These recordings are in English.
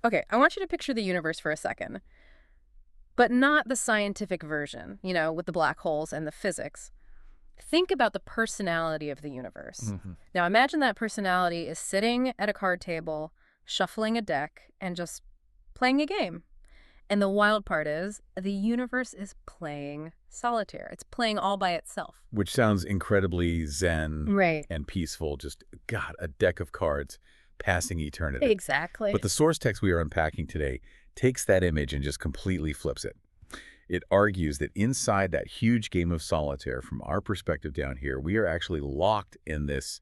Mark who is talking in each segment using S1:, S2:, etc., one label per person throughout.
S1: Okay, I want you to picture the universe for a second, but not the scientific version, with the black holes and the physics. Think about the personality of the universe. Now imagine that personality is sitting at a card table, shuffling a deck, and just playing a game. And the wild part is, the universe is playing solitaire. It's playing all by itself.
S2: Which sounds incredibly zen
S1: Right.
S2: and peaceful. Just, God, a deck of cards passing eternity.
S1: Exactly.
S2: But the source text we are unpacking today takes that image and just completely flips it. It argues that inside that huge game of solitaire, from our perspective down here, we are actually locked in this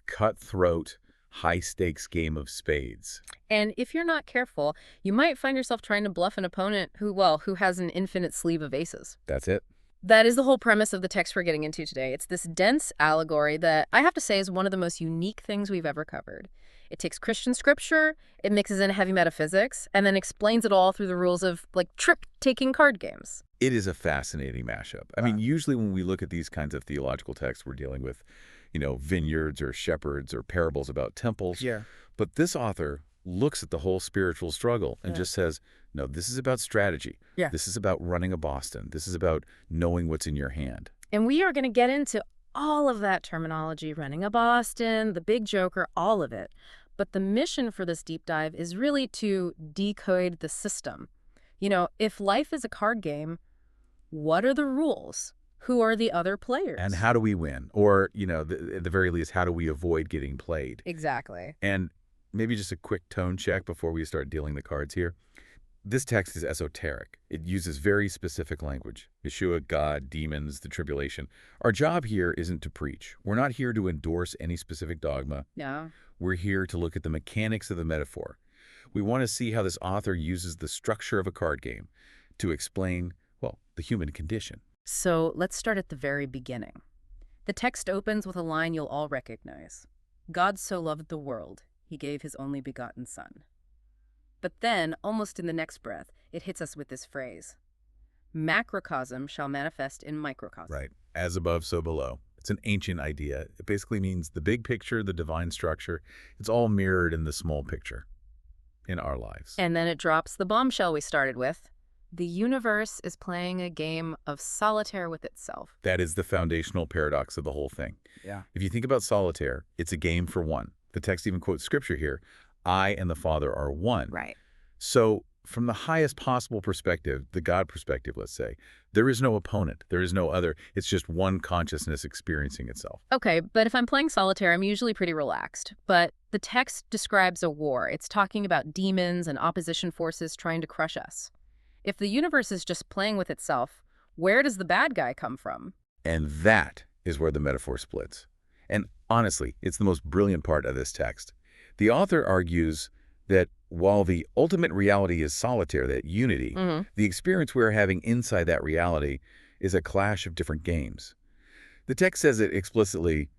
S2: cutthroat, high-stakes game of spades.
S1: And if you're not careful, you might find yourself trying to bluff an opponent who has an infinite sleeve of aces.
S2: That's it.
S1: That is the whole premise of the text we're getting into today. It's this dense allegory that I have to say is one of the most unique things we've ever covered. It takes Christian scripture, it mixes in heavy metaphysics, and then explains it all through the rules of, trick-taking card games.
S2: It is a fascinating mashup. I mean, usually when we look at these kinds of theological texts, we're dealing with, vineyards or shepherds or parables about temples.
S3: Yeah.
S2: But this author looks at the whole spiritual struggle and just says, no, this is about strategy.
S3: Yeah.
S2: This is about running a Boston. This is about knowing what's in your hand.
S1: And we are going to get into all of that terminology, running a Boston, the big joker, all of it. But the mission for this deep dive is really to decode the system. If life is a card game, what are the rules? Who are the other players?
S2: And how do we win? Or, at the very least, how do we avoid getting played?
S1: Exactly.
S2: And maybe just a quick tone check before we start dealing the cards here. This text is esoteric. It uses very specific language. Yeshua, God, demons, the tribulation. Our job here isn't to preach. We're not here to endorse any specific dogma.
S1: Yeah.
S2: We're here to look at the mechanics of the metaphor. We want to see how this author uses the structure of a card game to explain, the human condition.
S1: So let's start at the very beginning. The text opens with a line you'll all recognize. God so loved the world, he gave his only begotten son. But then, almost in the next breath, it hits us with this phrase. Macrocosm shall manifest in microcosm.
S2: Right. As above, so below. It's an ancient idea. It basically means the big picture, the divine structure, it's all mirrored in the small picture in our lives.
S1: And then it drops the bombshell we started with. The universe is playing a game of solitaire with itself.
S2: That is the foundational paradox of the whole thing.
S3: Yeah.
S2: If you think about solitaire, it's a game for one. The text even quotes scripture here. I and the Father are one.
S1: Right.
S2: So from the highest possible perspective, the God perspective, let's say, there is no opponent. There is no other. It's just one consciousness experiencing itself.
S1: Okay, but if I'm playing solitaire, I'm usually pretty relaxed. But the text describes a war. It's talking about demons and opposition forces trying to crush us. If the universe is just playing with itself, where does the bad guy come from?
S2: And that is where the metaphor splits. And honestly, it's the most brilliant part of this text. The author argues that while the ultimate reality is solitaire, that unity, the experience we're having inside that reality is a clash of different games. The text says it explicitly,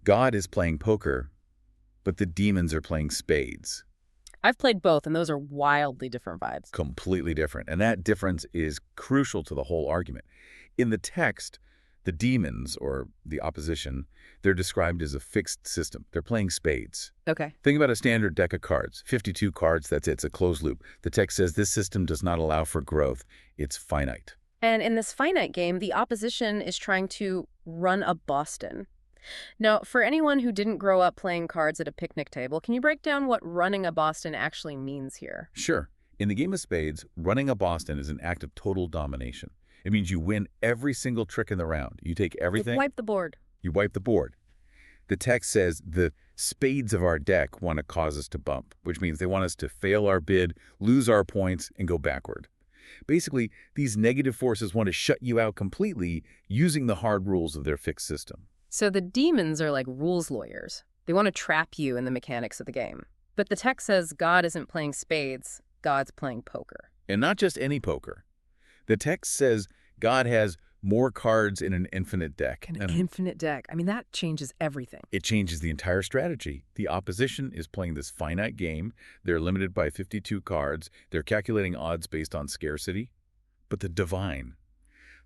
S2: God is playing poker, but the demons are playing spades.
S1: I've played both, and those are wildly different vibes.
S2: Completely different. And that difference is crucial to the whole argument. In the text, the demons, or the opposition, they're described as a fixed system. They're playing spades.
S1: Okay.
S2: Think about a standard deck of cards. 52 cards, that's it. It's a closed loop. The text says this system does not allow for growth. It's finite.
S1: And in this finite game, the opposition is trying to run a Boston. Now, for anyone who didn't grow up playing cards at a picnic table, can you break down what running a Boston actually means here?
S2: Sure. In the game of spades, running a Boston is an act of total domination. It means you win every single trick in the round. You take everything.
S1: You wipe the board.
S2: You wipe the board. The text says the spades of our deck want to cause us to bump, which means they want us to fail our bid, lose our points, and go backward. Basically, these negative forces want to shut you out completely using the hard rules of their fixed system.
S1: So the demons are like rules lawyers. They want to trap you in the mechanics of the game. But the text says God isn't playing spades, God's playing poker.
S2: And not just any poker. The text says God has more cards in an infinite deck.
S1: An infinite deck. I mean, that changes everything.
S2: It changes the entire strategy. The opposition is playing this finite game. They're limited by 52 cards. They're calculating odds based on scarcity. But the divine,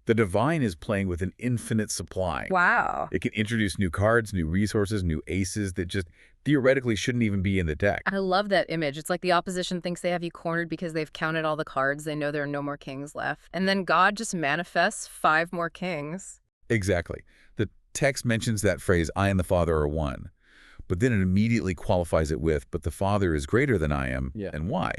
S2: The divine is playing with an infinite supply.
S1: Wow.
S2: It can introduce new cards, new resources, new aces that just theoretically shouldn't even be in the deck.
S1: I love that image. It's like the opposition thinks they have you cornered because they've counted all the cards. They know there are no more kings left. And then God just manifests 5 more kings.
S2: Exactly. The text mentions that phrase, I and the Father are one. But then it immediately qualifies it with, but the Father is greater than I am.
S3: Yeah.
S2: And why?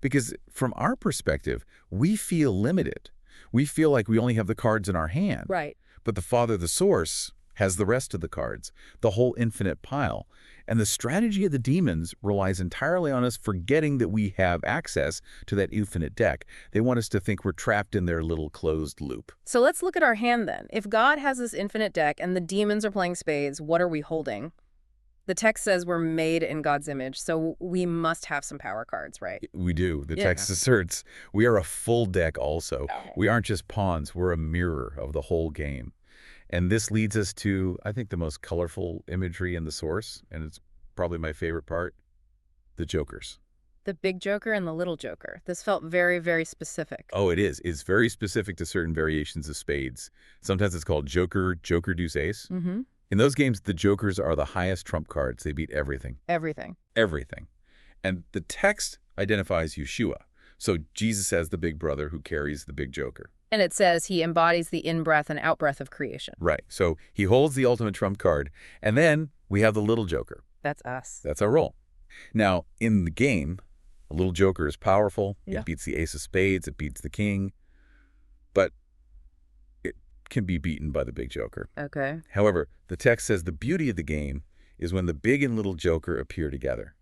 S2: Because from our perspective, we feel limited. We feel like we only have the cards in our hand.
S1: Right.
S2: But the Father, the source, has the rest of the cards, the whole infinite pile. And the strategy of the demons relies entirely on us forgetting that we have access to that infinite deck. They want us to think we're trapped in their little closed loop.
S1: So let's look at our hand then. If God has this infinite deck and the demons are playing spades, what are we holding? The text says we're made in God's image, so we must have some power cards, right?
S2: We do. The text asserts we are a full deck also. We aren't just pawns. We're a mirror of the whole game. And this leads us to, I think, the most colorful imagery in the source, and it's probably my favorite part, the jokers.
S1: The big joker and the little joker. This felt very, very specific.
S2: Oh, it is. It's very specific to certain variations of spades. Sometimes it's called joker, joker, deuce, ace.
S1: Mm-hmm.
S2: In those games, the jokers are the highest trump cards. They beat everything.
S1: Everything.
S2: Everything. And the text identifies Yeshua. So Jesus as the big brother who carries the big joker.
S1: And it says he embodies the in-breath and out-breath of creation.
S2: Right. So he holds the ultimate trump card. And then we have the little joker.
S1: That's us.
S2: That's our role. Now, in the game, a little joker is powerful.
S1: Yeah.
S2: It beats the ace of spades. It beats the king. But it can be beaten by the big joker.
S1: Okay.
S2: However, the text says the beauty of the game is when the big and little joker appear together.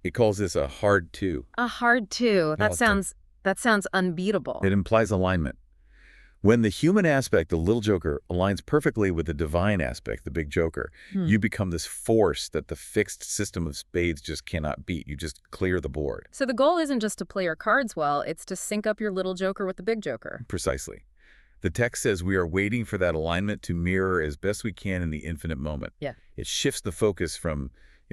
S2: It calls this a hard two.
S1: A hard two. That
S2: No,
S1: sounds unbeatable.
S2: It implies alignment. When the human aspect, the little joker, aligns perfectly with the divine aspect, the big joker, you become this force that the fixed system of spades just cannot beat. You just clear the board.
S1: So the goal isn't just to play your cards well, it's to sync up your little joker with the big joker.
S2: Precisely. The text says we are waiting for that alignment to mirror as best we can in the infinite moment.
S1: Yeah.
S2: It shifts the focus from,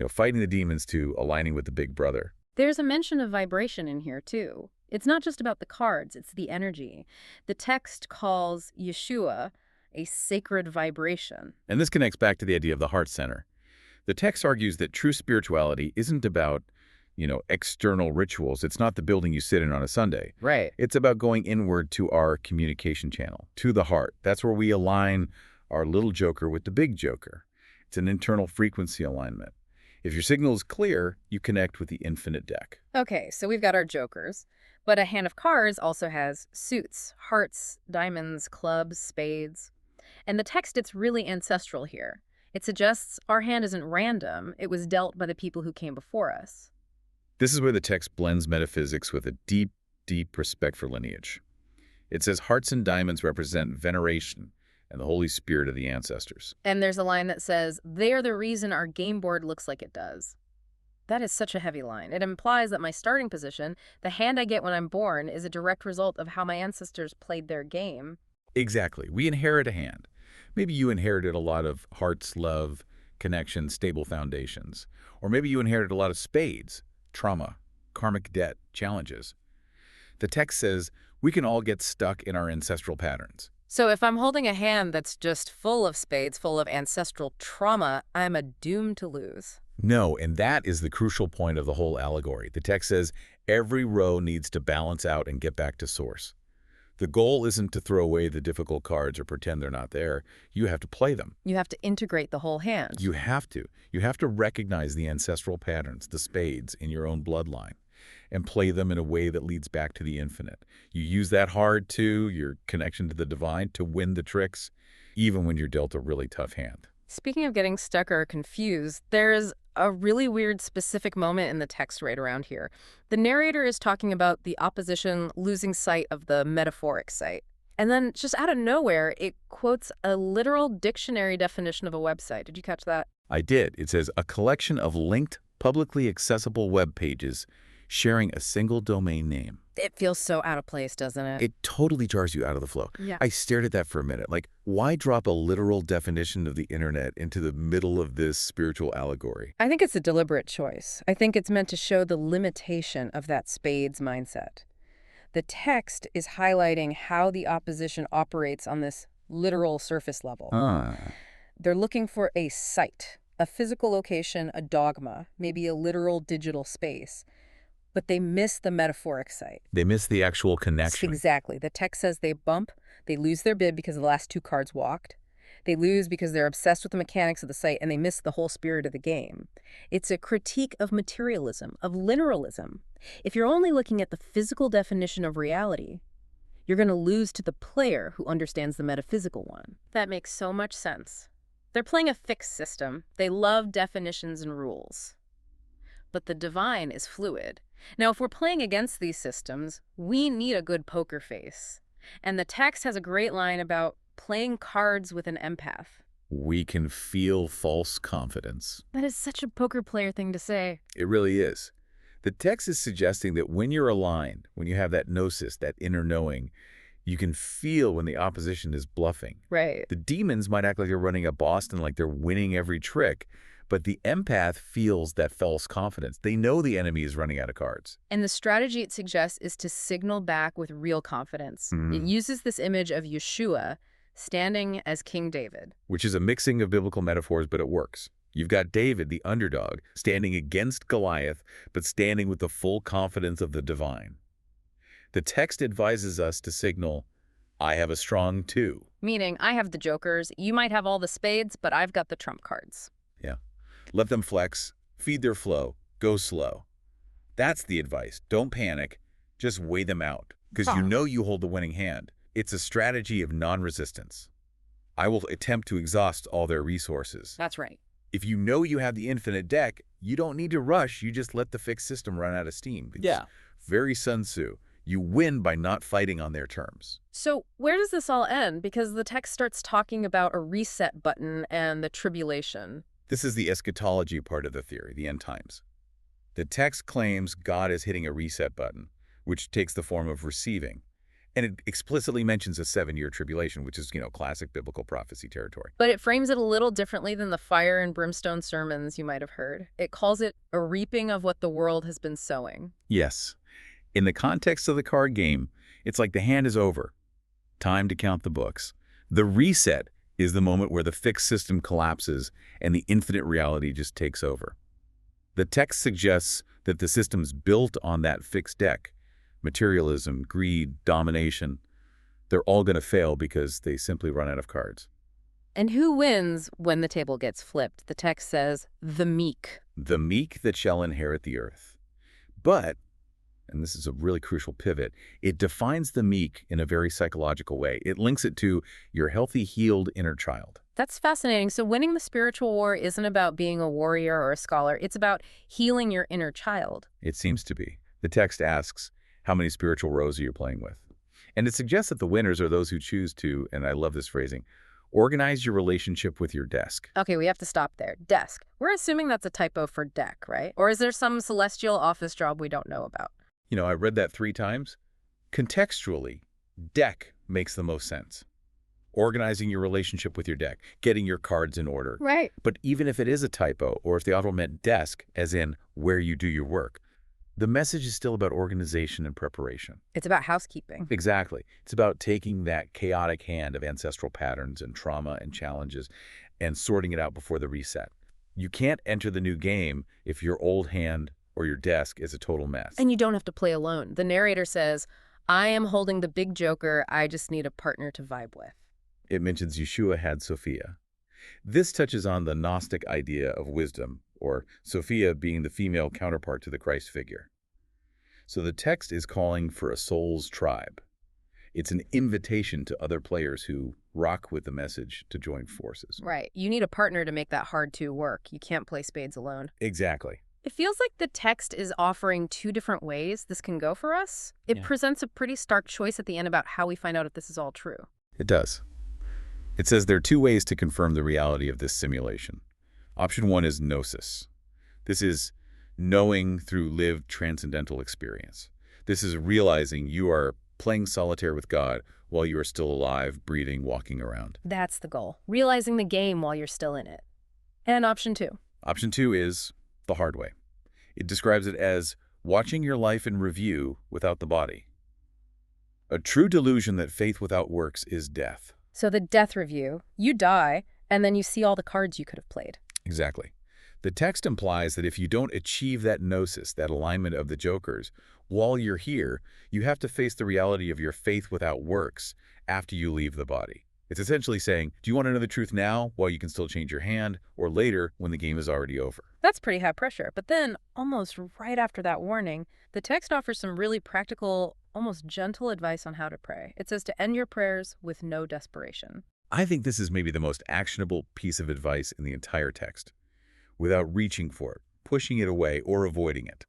S2: fighting the demons to aligning with the big brother.
S1: There's a mention of vibration in here, too. It's not just about the cards, it's the energy. The text calls Yeshua a sacred vibration.
S2: And this connects back to the idea of the heart center. The text argues that true spirituality isn't about, external rituals. It's not the building you sit in on a Sunday.
S1: Right.
S2: It's about going inward to our communication channel, to the heart. That's where we align our little joker with the big joker. It's an internal frequency alignment. If your signal is clear, you connect with the infinite deck.
S1: Okay, so we've got our jokers, but a hand of cards also has suits, hearts, diamonds, clubs, spades. And the text, it's really ancestral here. It suggests our hand isn't random. It was dealt by the people who came before us.
S2: This is where the text blends metaphysics with a deep, deep respect for lineage. It says hearts and diamonds represent veneration and the Holy Spirit of the ancestors.
S1: And there's a line that says, they are the reason our game board looks like it does. That is such a heavy line. It implies that my starting position, the hand I get when I'm born, is a direct result of how my ancestors played their game.
S2: Exactly. We inherit a hand. Maybe you inherited a lot of hearts, love, connection, stable foundations. Or maybe you inherited a lot of spades, trauma, karmic debt, challenges. The text says we can all get stuck in our ancestral patterns.
S1: So if I'm holding a hand that's just full of spades, full of ancestral trauma, I'm doomed to lose.
S2: No, and that is the crucial point of the whole allegory. The text says every row needs to balance out and get back to source. The goal isn't to throw away the difficult cards or pretend they're not there. You have to play them.
S1: You have to integrate the whole hand.
S2: You have to. You have to recognize the ancestral patterns, the spades, in your own bloodline, and play them in a way that leads back to the infinite. You use that hard two, your connection to the divine, to win the tricks, even when you're dealt a really tough hand.
S1: Speaking of getting stuck or confused, there's a really weird specific moment in the text right around here. The narrator is talking about the opposition losing sight of the metaphoric sight. And then just out of nowhere, it quotes a literal dictionary definition of a website. Did you catch that?
S2: I did. It says, a collection of linked, publicly accessible web pages sharing a single domain name.
S1: It feels so out of place, doesn't it?
S2: It totally jars you out of the flow.
S1: Yeah.
S2: I stared at that for a minute. Like, why drop a literal definition of the internet into the middle of this spiritual allegory?
S1: I think it's a deliberate choice. I think it's meant to show the limitation of that spades mindset. The text is highlighting how the opposition operates on this literal surface level. They're looking for a site, a physical location, a dogma, maybe a literal digital space. But they miss the metaphoric site.
S2: They miss the actual connection.
S1: Exactly. The text says they bump, they lose their bid because the last 2 cards walked. They lose because they're obsessed with the mechanics of the site, and they miss the whole spirit of the game. It's a critique of materialism, of literalism. If you're only looking at the physical definition of reality, you're going to lose to the player who understands the metaphysical one. That makes so much sense. They're playing a fixed system. They love definitions and rules. But the divine is fluid. Now, if we're playing against these systems, we need a good poker face. And the text has a great line about playing cards with an empath.
S2: We can feel false confidence.
S1: That is such a poker player thing to say.
S2: It really is. The text is suggesting that when you're aligned, when you have that gnosis, that inner knowing, you can feel when the opposition is bluffing.
S1: Right.
S2: The demons might act like they're running a Boston, like they're winning every trick, but the empath feels that false confidence. They know the enemy is running out of cards.
S1: And the strategy it suggests is to signal back with real confidence. It uses this image of Yeshua standing as King David.
S2: Which is a mixing of biblical metaphors, but it works. You've got David, the underdog, standing against Goliath, but standing with the full confidence of the divine. The text advises us to signal, I have a strong 2.
S1: Meaning, I have the jokers, you might have all the spades, but I've got the trump cards.
S2: Yeah. Let them flex, feed their flow, go slow. That's the advice. Don't panic. Just weigh them out, because you know you hold the winning hand. It's a strategy of non-resistance. I will attempt to exhaust all their resources.
S1: That's right.
S2: If you know you have the infinite deck, you don't need to rush. You just let the fixed system run out of steam. It's very Sun Tzu. You win by not fighting on their terms.
S1: So where does this all end? Because the text starts talking about a reset button and the tribulation.
S2: This is the eschatology part of the theory, the end times. The text claims God is hitting a reset button, which takes the form of receiving. And it explicitly mentions a 7-year tribulation, which is, classic biblical prophecy territory.
S1: But it frames it a little differently than the fire and brimstone sermons you might have heard. It calls it a reaping of what the world has been sowing.
S2: Yes. In the context of the card game, it's like the hand is over. Time to count the books. The reset is the moment where the fixed system collapses and the infinite reality just takes over. The text suggests that the system's built on that fixed deck. Materialism, greed, domination, they're all going to fail because they simply run out of cards.
S1: And who wins when the table gets flipped? The text says, the meek.
S2: The meek that shall inherit the earth. But, and this is a really crucial pivot, it defines the meek in a very psychological way. It links it to your healthy, healed inner child.
S1: That's fascinating. So winning the spiritual war isn't about being a warrior or a scholar. It's about healing your inner child.
S2: It seems to be. The text asks, how many spiritual rows are you playing with? And it suggests that the winners are those who choose to, and I love this phrasing, organize your relationship with your desk.
S1: Okay, we have to stop there. Desk. We're assuming that's a typo for deck, right? Or is there some celestial office job we don't know about?
S2: I read that 3 times. Contextually, deck makes the most sense. Organizing your relationship with your deck, getting your cards in order.
S1: Right.
S2: But even if it is a typo, or if the author meant desk, as in where you do your work, the message is still about organization and preparation.
S1: It's about housekeeping.
S2: Exactly. It's about taking that chaotic hand of ancestral patterns and trauma and challenges and sorting it out before the reset. You can't enter the new game if your old hand or your desk is a total mess.
S1: And you don't have to play alone. The narrator says, I am holding the big joker. I just need a partner to vibe with.
S2: It mentions Yeshua had Sophia. This touches on the Gnostic idea of wisdom, or Sophia being the female counterpart to the Christ figure. So the text is calling for a soul's tribe. It's an invitation to other players who rock with the message to join forces.
S1: Right. You need a partner to make that hard 2 work. You can't play spades alone.
S2: Exactly.
S1: It feels like the text is offering 2 different ways this can go for us. It presents a pretty stark choice at the end about how we find out if this is all true.
S2: It does. It says there are 2 ways to confirm the reality of this simulation. Option 1 is gnosis. This is knowing through lived transcendental experience. This is realizing you are playing solitaire with God while you are still alive, breathing, walking around.
S1: That's the goal. Realizing the game while you're still in it. And option 2.
S2: Option 2 is the hard way. It describes it as watching your life in review without the body. A true delusion that faith without works is death.
S1: So the death review, you die, and then you see all the cards you could have played.
S2: Exactly. The text implies that if you don't achieve that gnosis, that alignment of the jokers, while you're here, you have to face the reality of your faith without works after you leave the body. It's essentially saying, do you want to know the truth now while you can still change your hand, or later when the game is already over?
S1: That's pretty high pressure. But then, almost right after that warning, the text offers some really practical, almost gentle advice on how to pray. It says to end your prayers with no desperation.
S2: I think this is maybe the most actionable piece of advice in the entire text, without reaching for it, pushing it away, or avoiding it.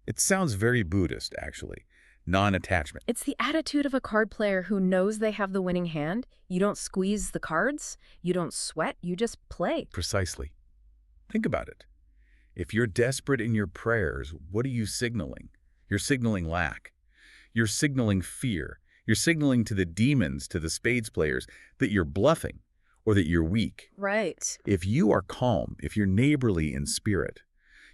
S2: It sounds very Buddhist, actually. Non-attachment.
S1: It's the attitude of a card player who knows they have the winning hand. You don't squeeze the cards. You don't sweat. You just play.
S2: Precisely. Think about it. If you're desperate in your prayers, what are you signaling? You're signaling lack. You're signaling fear. You're signaling to the demons, to the spades players, that you're bluffing or that you're weak.
S1: Right.
S2: If you are calm, if you're neighborly in spirit,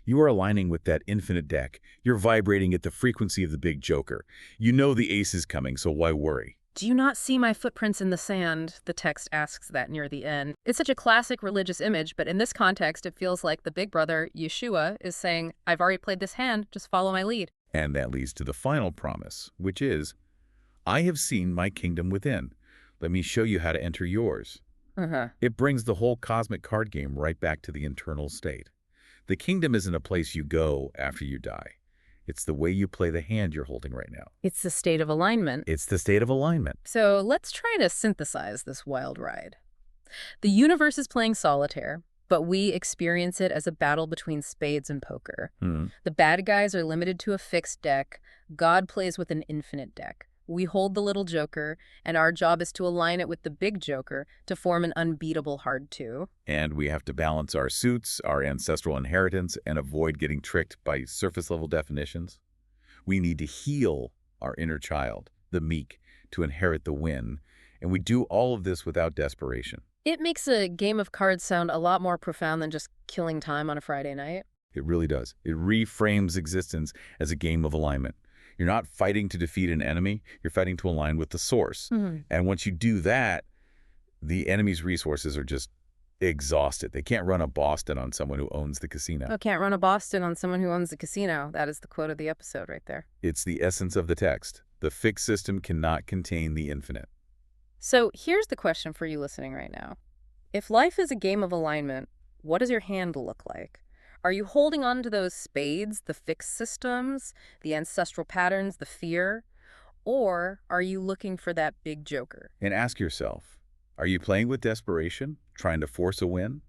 S2: you are aligning with that infinite deck. You're vibrating at the frequency of the big joker. You know the ace is coming, so why worry?
S1: Do you not see my footprints in the sand? The text asks that near the end. It's such a classic religious image, but in this context, it feels like the big brother, Yeshua, is saying, I've already played this hand, just follow my lead.
S2: And that leads to the final promise, which is, I have seen my kingdom within. Let me show you how to enter yours. It brings the whole cosmic card game right back to the internal state. The kingdom isn't a place you go after you die. It's the way you play the hand you're holding right now.
S1: It's the state of alignment.
S2: It's the state of alignment.
S1: So let's try to synthesize this wild ride. The universe is playing solitaire, but we experience it as a battle between spades and poker. The bad guys are limited to a fixed deck. God plays with an infinite deck. We hold the little joker, and our job is to align it with the big joker to form an unbeatable hard two.
S2: And we have to balance our suits, our ancestral inheritance, and avoid getting tricked by surface-level definitions. We need to heal our inner child, the meek, to inherit the win, and we do all of this without desperation.
S1: It makes a game of cards sound a lot more profound than just killing time on a Friday night.
S2: It really does. It reframes existence as a game of alignment. You're not fighting to defeat an enemy. You're fighting to align with the source. And once you do that, the enemy's resources are just exhausted. They can't run a Boston on someone who owns the casino.
S1: Oh, can't run a Boston on someone who owns the casino. That is the quote of the episode right there.
S2: It's the essence of the text. The fixed system cannot contain the infinite.
S1: So here's the question for you listening right now. If life is a game of alignment, what does your hand look like? Are you holding on to those spades, the fixed systems, the ancestral patterns, the fear? Or are you looking for that big joker?
S2: And ask yourself, are you playing with desperation, trying to force a win?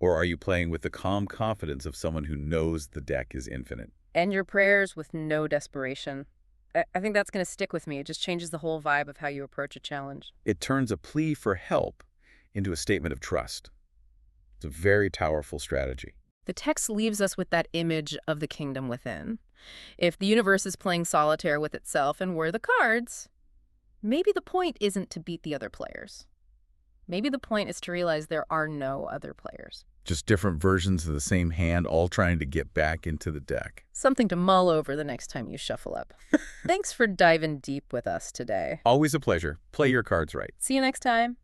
S2: Or are you playing with the calm confidence of someone who knows the deck is infinite?
S1: End your prayers with no desperation. I think that's going to stick with me. It just changes the whole vibe of how you approach a challenge.
S2: It turns a plea for help into a statement of trust. It's a very powerful strategy.
S1: The text leaves us with that image of the kingdom within. If the universe is playing solitaire with itself and we're the cards, maybe the point isn't to beat the other players. Maybe the point is to realize there are no other players.
S2: Just different versions of the same hand, all trying to get back into the deck.
S1: Something to mull over the next time you shuffle up. Thanks for diving deep with us today.
S2: Always a pleasure. Play your cards right.
S1: See you next time.